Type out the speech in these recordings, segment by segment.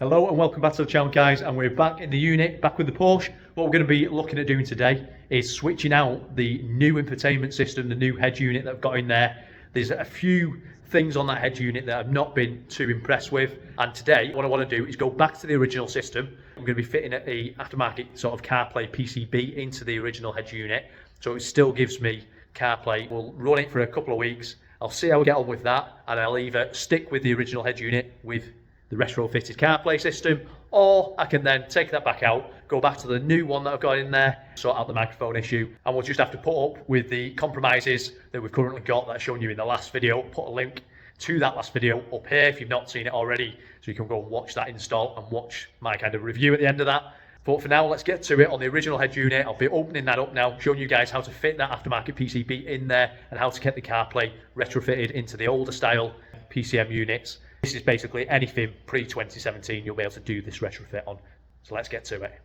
Hello and welcome back to the channel, guys, and we're back in the unit, back with the Porsche. What we're going to be looking at doing today is switching out the new infotainment system, the new head unit that I've got in there. There's a few things on that head unit that I've not been too impressed with, and today what I want to do is go back to the original system. I'm going to be fitting a aftermarket sort of CarPlay PCB into the original head unit, so it still gives me CarPlay. We'll run it for a couple of weeks. I'll see how we get on with that, and I'll either stick with the original head unit with the retrofitted CarPlay system, or I can then take that back out, go back to the new one that I've got in there, sort out the microphone issue, and we'll just have to put up with the compromises that we've currently got that I've shown you in the last video. Put a link to that last video up here if you've not seen it already, so you can go and watch that install and watch my kind of review at the end of that. But for now, let's get to it on the original head unit. I'll be opening that up now, showing you guys how to fit that aftermarket PCB in there and how to get the CarPlay retrofitted into the older style PCM units. This is basically anything pre-2017 you'll be able to do this retrofit on. So let's get to it.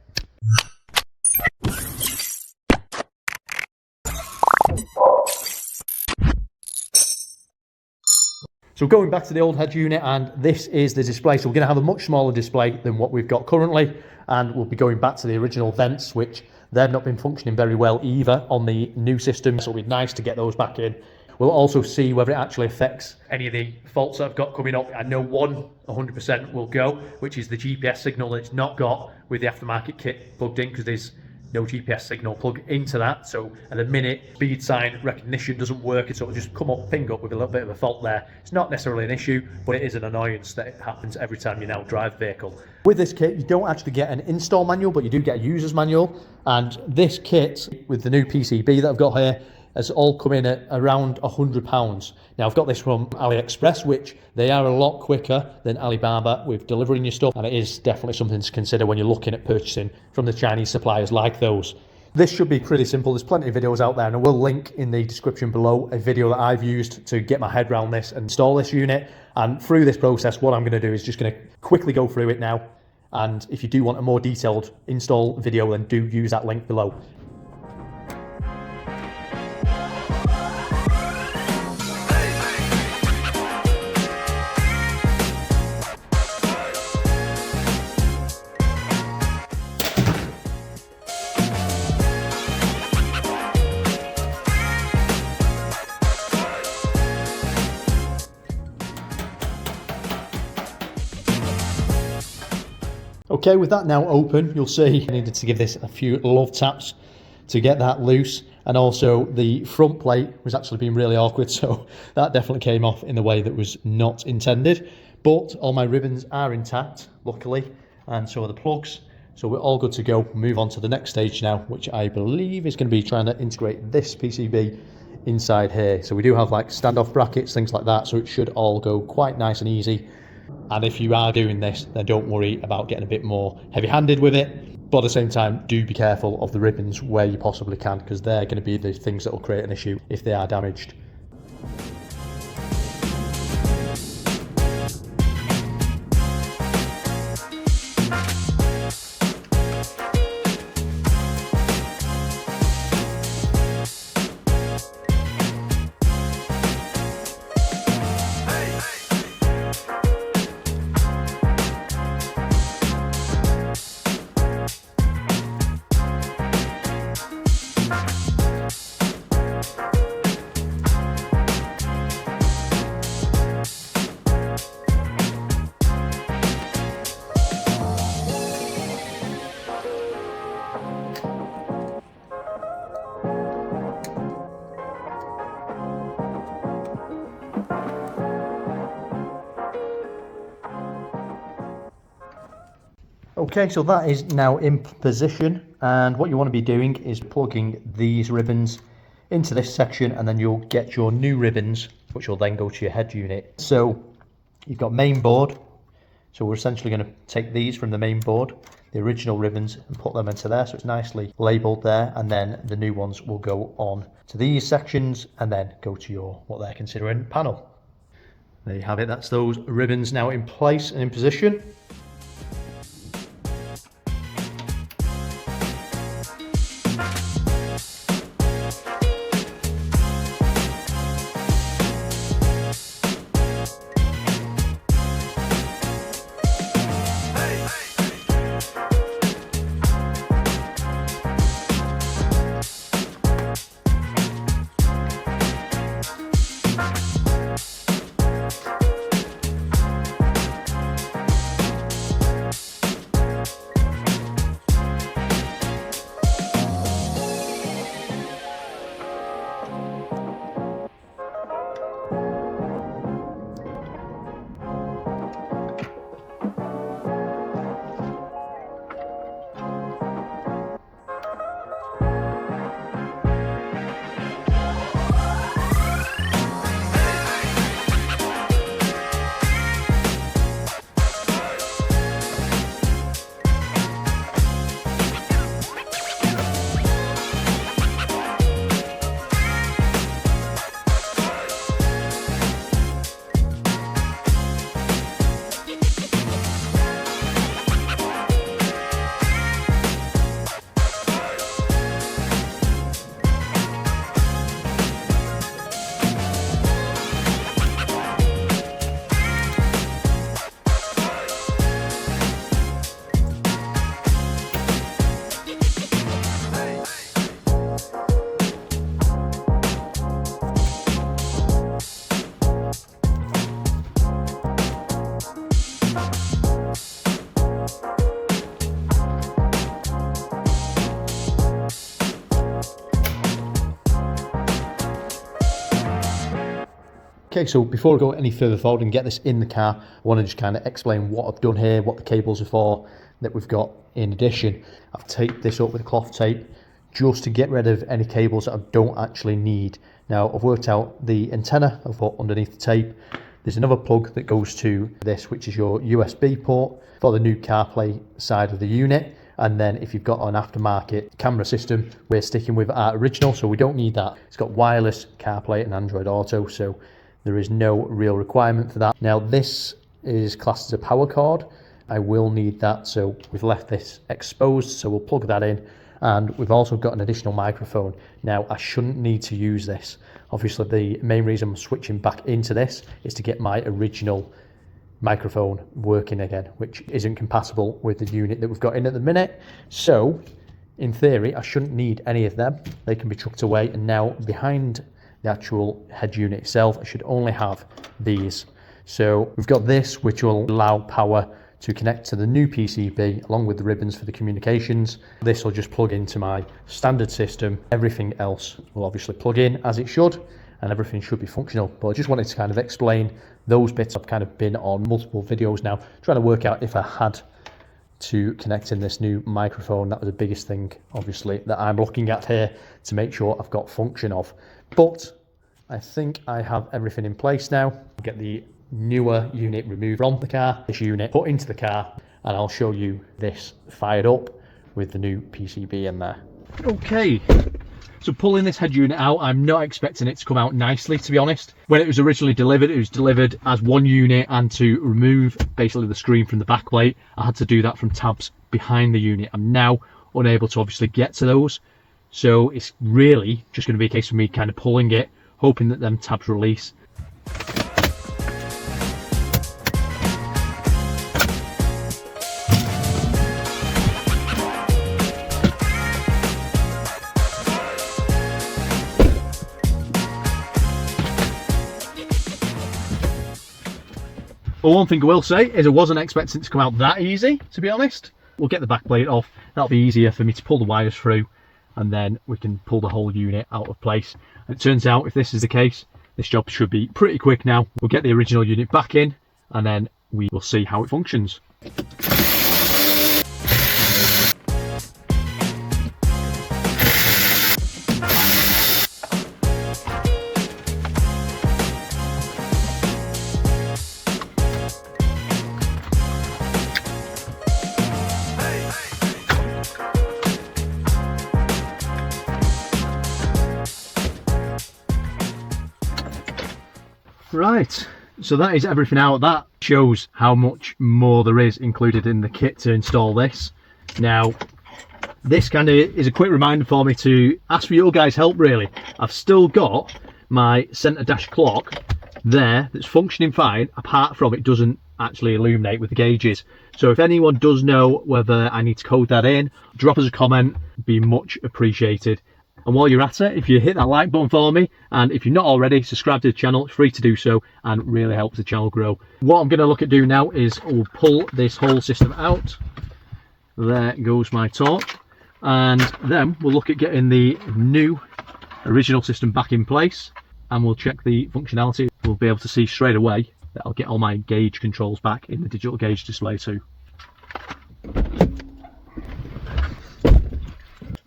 So going back to the old head unit, and this is the display. So we're going to have a much smaller display than what we've got currently, and we'll be going back to the original vents, which they've not been functioning very well either on the new system, so it'll be nice to get those back in. We'll also see whether it actually affects any of the faults that I've got coming up. I know one 100% will go, which is the GPS signal that it's not got with the aftermarket kit plugged in, because there's no GPS signal plugged into that. So at the minute, speed sign recognition doesn't work, and so it'll just come up, ping up with a little bit of a fault there. It's not necessarily an issue, but it is an annoyance that it happens every time you now drive a vehicle. With this kit, you don't actually get an install manual, but you do get a user's manual. And this kit, with the new PCB that I've got here, has all come in at around £100. Now, I've got this from AliExpress, which they are a lot quicker than Alibaba with delivering your stuff, and it is definitely something to consider when you're looking at purchasing from the Chinese suppliers like those. This should be pretty simple. There's plenty of videos out there, and I will link in the description below a video that I've used to get my head around this and install this unit. And through this process, what I'm going to do is just going to quickly go through it now. And if you do want a more detailed install video, then do use that link below. Okay, with that now open, you'll see I needed to give this a few love taps to get that loose, and also the front plate was actually being really awkward, so that definitely came off in the way that was not intended. But all my ribbons are intact, luckily, and so are the plugs, so we're all good to go. Move on to the next stage now, which I believe is going to be trying to integrate this PCB inside here. So we do have like standoff brackets, things like that, so it should all go quite nice and easy. And if you are doing this, then don't worry about getting a bit more heavy-handed with it. But at the same time, do be careful of the ribbons where you possibly can, because they're going to be the things that will create an issue if they are damaged. Okay, so that is now in position, and what you want to be doing is plugging these ribbons into this section, and then you'll get your new ribbons, which will then go to your head unit. So you've got main board, so we're essentially going to take these from the main board, the original ribbons, and put them into there, so it's nicely labelled there, and then the new ones will go on to these sections and then go to your, what they're considering, panel. There you have it, that's those ribbons now in place and in position. Okay, so before I go any further forward and get this in the car, I want to just kind of explain what I've done here, what the cables are for that we've got in addition. I've taped this up with cloth tape just to get rid of any cables that I don't actually need. Now, I've worked out the antenna I've put underneath the tape. There's another plug that goes to this, which is your USB port for the new CarPlay side of the unit. And then if you've got an aftermarket camera system, we're sticking with our original, so we don't need that. It's got wireless CarPlay and Android Auto, so there is no real requirement for that. Now, this is classed as a power cord. I will need that, so we've left this exposed, so we'll plug that in. And we've also got an additional microphone. Now, I shouldn't need to use this. Obviously, the main reason I'm switching back into this is to get my original microphone working again, which isn't compatible with the unit that we've got in at the minute. So, in theory, I shouldn't need any of them. They can be chucked away. And now, behind the actual head unit itself, I should only have these. So, we've got this, which will allow power to connect to the new PCB along with the ribbons for the communications. This will just plug into my standard system. Everything else will obviously plug in as it should, and everything should be functional. But I just wanted to kind of explain those bits. I've kind of been on multiple videos now trying to work out if I had to connect in this new microphone. That was the biggest thing, obviously, that I'm looking at here to make sure I've got function of. But I think I have everything in place now. I'll get the newer unit removed from the car, this unit put into the car, and I'll show you this fired up with the new PCB in there. Okay, so pulling this head unit out, I'm not expecting it to come out nicely, to be honest. When it was originally delivered, it was delivered as one unit, and to remove basically the screen from the backplate, I had to do that from tabs behind the unit. I'm now unable to obviously get to those, so it's really just going to be a case of me kind of pulling it, hoping that them tabs release. Well, one thing I will say is I wasn't expecting it to come out that easy, to be honest. We'll get the backplate off. That'll be easier for me to pull the wires through, and then we can pull the whole unit out of place. And it turns out, if this is the case, this job should be pretty quick now. We'll get the original unit back in, and then we will see how it functions. Right, so that is everything out. That shows how much more there is included in the kit to install this. Now, this kind of is a quick reminder for me to ask for your guys' help, really. I've still got my centre dash clock there that's functioning fine, apart from it doesn't actually illuminate with the gauges. So if anyone does know whether I need to code that in, drop us a comment, be much appreciated. And while you're at it, if you hit that like button for me, and if you're not already, subscribe to the channel. It's free to do so and really helps the channel grow. What I'm going to look at doing now is we'll pull this whole system out. There goes my torch. And then we'll look at getting the new original system back in place, and we'll check the functionality. We'll be able to see straight away that I'll get all my gauge controls back in the digital gauge display too.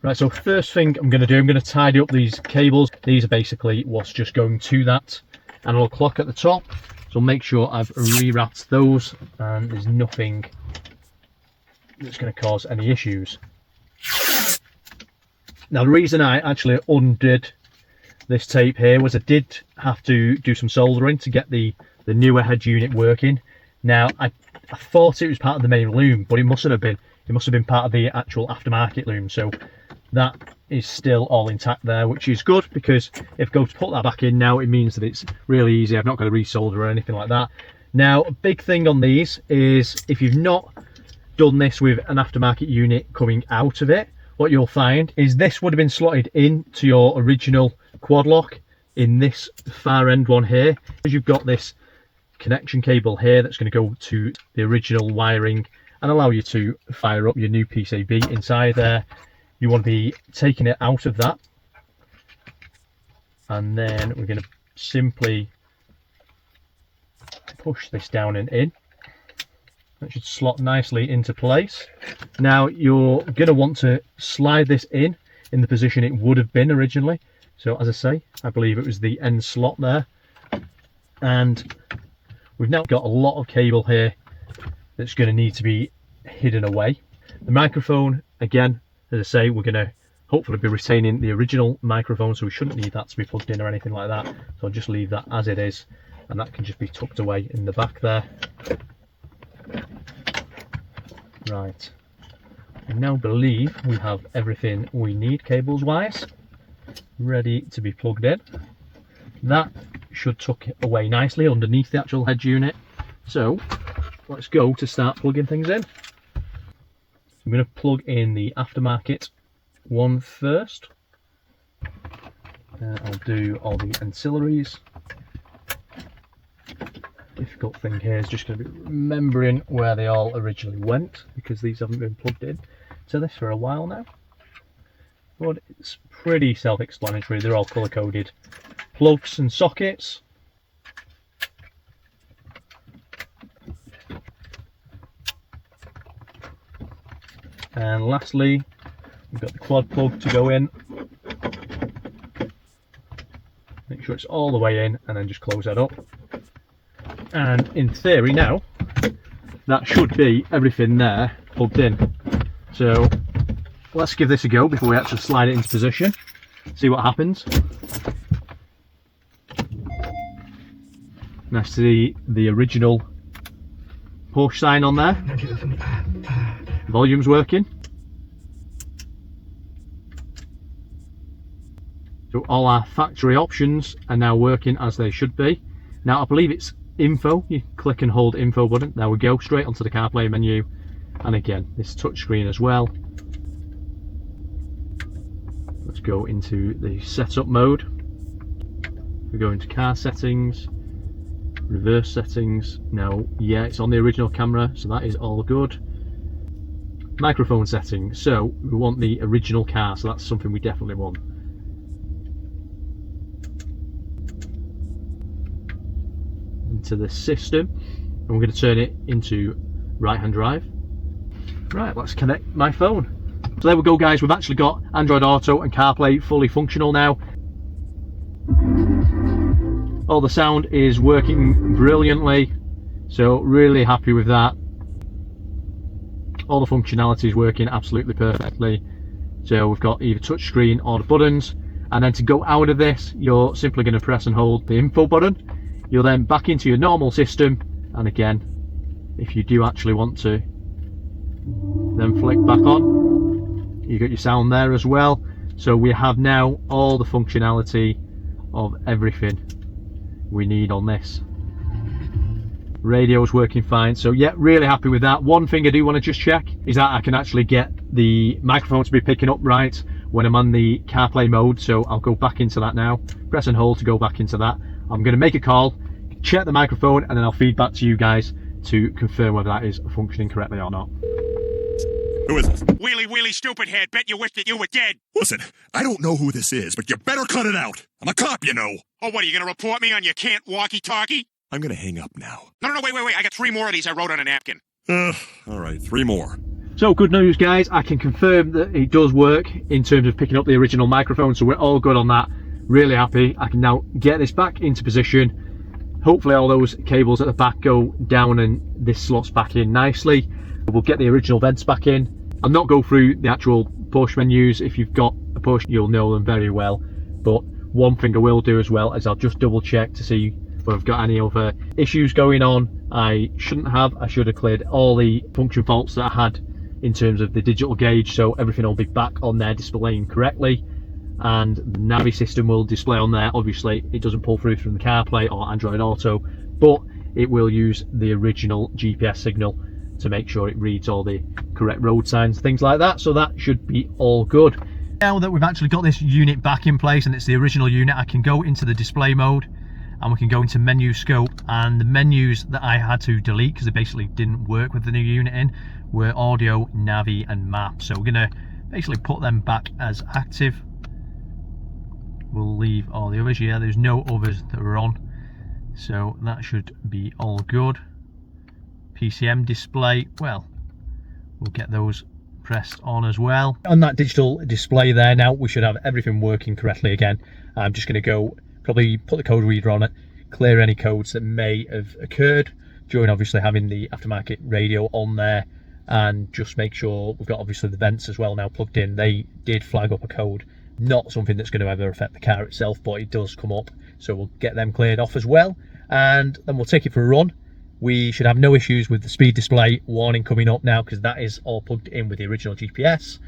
Right, so first thing I'm going to do, I'm going to tidy up these cables. These are basically what's just going to that analog clock at the top. So make sure I've rewrapped those and there's nothing that's going to cause any issues. Now, the reason I actually undid this tape here was I did have to do some soldering to get the newer head unit working. Now, I thought it was part of the main loom, but it mustn't have been. It must have been part of the actual aftermarket loom. So that is still all intact there, which is good, because if I go to put that back in now, it means that it's really easy. I've not got to resolder or anything like that. Now, a big thing on these is if you've not done this with an aftermarket unit coming out of it, what you'll find is this would have been slotted into your original quad lock in this far end one here. Because you've got this connection cable here that's going to go to the original wiring and allow you to fire up your new PCB inside there. You want to be taking it out of that, and then we're going to simply push this down and in. That should slot nicely into place. Now you're going to want to slide this in the position it would have been originally. So as I say, I believe it was the end slot there. And we've now got a lot of cable here that's going to need to be hidden away. The microphone, again, as I say, we're going to hopefully be retaining the original microphone, so we shouldn't need that to be plugged in or anything like that. So I'll just leave that as it is, and that can just be tucked away in the back there. Right, I now believe we have everything we need cables wise, ready to be plugged in. That should tuck it away nicely underneath the actual head unit. So let's go to start plugging things in. I'm going to plug in the aftermarket one first. I'll do all the ancillaries. Difficult thing here is just going to be remembering where they all originally went, because these haven't been plugged in to this for a while now. But it's pretty self-explanatory. They're all colour-coded plugs and sockets. And lastly, we've got the quad plug to go in. Make sure it's all the way in, and then just close that up. And in theory now, that should be everything there plugged in. So let's give this a go before we actually slide it into position, see what happens. Nice to see the original Porsche sign on there. Volume's working. So all our factory options are now working as they should be. Now I believe it's info. You click and hold info button. There we go, straight onto the CarPlay menu. And again, this touchscreen as well. Let's go into the setup mode. We go into car settings, reverse settings. Now, yeah, it's on the original camera, so that is all good. Microphone settings. So we want the original car, so that's something we definitely want. Into the system, and we're going to turn it into right hand drive. Right, let's connect my phone. So there we go, guys, we've actually got Android Auto and CarPlay fully functional now. All the sound is working brilliantly, so really happy with that. All the functionality is working absolutely perfectly. So we've got either touchscreen or the buttons, and then to go out of this, you're simply going to press and hold the info button. You'll then back into your normal system, and again, if you do actually want to then flick back on, you got your sound there as well. So we have now all the functionality of everything we need on this. Radio's working fine, so yeah, really happy with that. One thing I do want to just check is that I can actually get the microphone to be picking up right when I'm on the CarPlay mode, so I'll go back into that now. Press and hold to go back into that. I'm going to make a call, check the microphone, and then I'll feed back to you guys to confirm whether that is functioning correctly or not. Who is this? Wheelie, stupid head. Bet you wish that you were dead. Listen, I don't know who this is, but you better cut it out. I'm a cop, you know. Oh, what, are you going to report me on your can't walkie-talkie? I'm going to hang up now. No, wait. I got 3 more of these I wrote on a napkin. All right, 3 more. So good news, guys. I can confirm that it does work in terms of picking up the original microphone, so we're all good on that. Really happy. I can now get this back into position. Hopefully all those cables at the back go down and this slots back in nicely. We'll get the original vents back in. I'll not go through the actual Porsche menus. If you've got a Porsche, you'll know them very well. But one thing I will do as well is I'll just double check to see whether I've got any other issues going on. I shouldn't have. I should have cleared all the function faults that I had in terms of the digital gauge, so everything will be back on there displaying correctly. And the Navi system will display on there. Obviously it doesn't pull through from the CarPlay or Android Auto, but it will use the original GPS signal to make sure it reads all the correct road signs, things like that. So that should be all good. Now that we've actually got this unit back in place and it's the original unit, I can go into the display mode and we can go into menu scope, and the menus that I had to delete because they basically didn't work with the new unit in were audio, Navi and map. So we're gonna basically put them back as active. We'll leave all the others. Yeah, there's no others that are on, So that should be all good. PCM display, well, we'll get those pressed on as well. On that digital display there now, we should have everything working correctly again. I'm just going to go probably put the code reader on it, clear any codes that may have occurred during obviously having the aftermarket radio on there, and just make sure we've got obviously the vents as well now plugged in. They did flag up a code, not something that's going to ever affect the car itself, but it does come up, so we'll get them cleared off as well, and then we'll take it for a run. We should have no issues with the speed display warning coming up now, because that is all plugged in with the original GPS.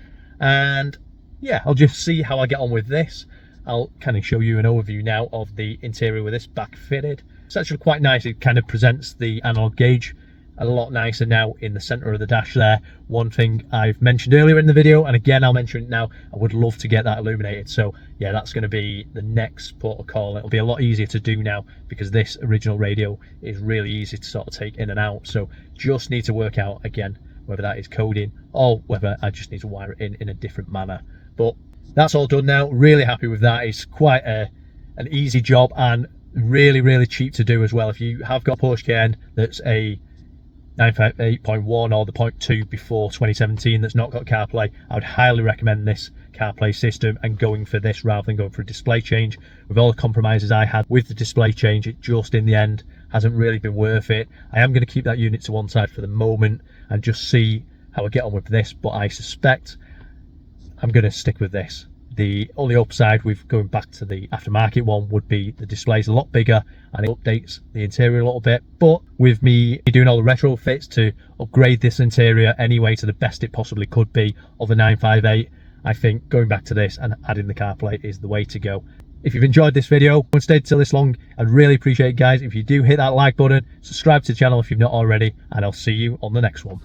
And yeah, I'll just see how I get on with this. I'll kind of show you an overview now of the interior with this back fitted. It's actually quite nice. It kind of presents the analog gauge a lot nicer now in the center of the dash there. One thing I've mentioned earlier in the video, and again I'll mention it now, I would love to get that illuminated. So yeah, that's going to be the next protocol. It'll be a lot easier to do now, because this original radio is really easy to sort of take in and out. So just need to work out again whether that is coding or whether I just need to wire it in a different manner. But that's all done now. Really happy with that. It's quite an easy job, and really cheap to do as well. If you have got a Porsche Cayenne that's a 958.1 or the 0.2 before 2017 that's not got CarPlay, I would highly recommend this CarPlay system and going for this rather than going for a display change. With all the compromises I had with the display change, it just in the end hasn't really been worth it. I am going to keep that unit to one side for the moment and just see how I get on with this, but I suspect I'm going to stick with this. The only upside with going back to the aftermarket one would be the display's a lot bigger and it updates the interior a little bit. But with me doing all the retrofits to upgrade this interior anyway to the best it possibly could be of the 958, I think going back to this and adding the CarPlay is the way to go. If you've enjoyed this video and stayed till this long, I'd really appreciate it, guys. If you do, hit that like button, subscribe to the channel if you've not already, and I'll see you on the next one.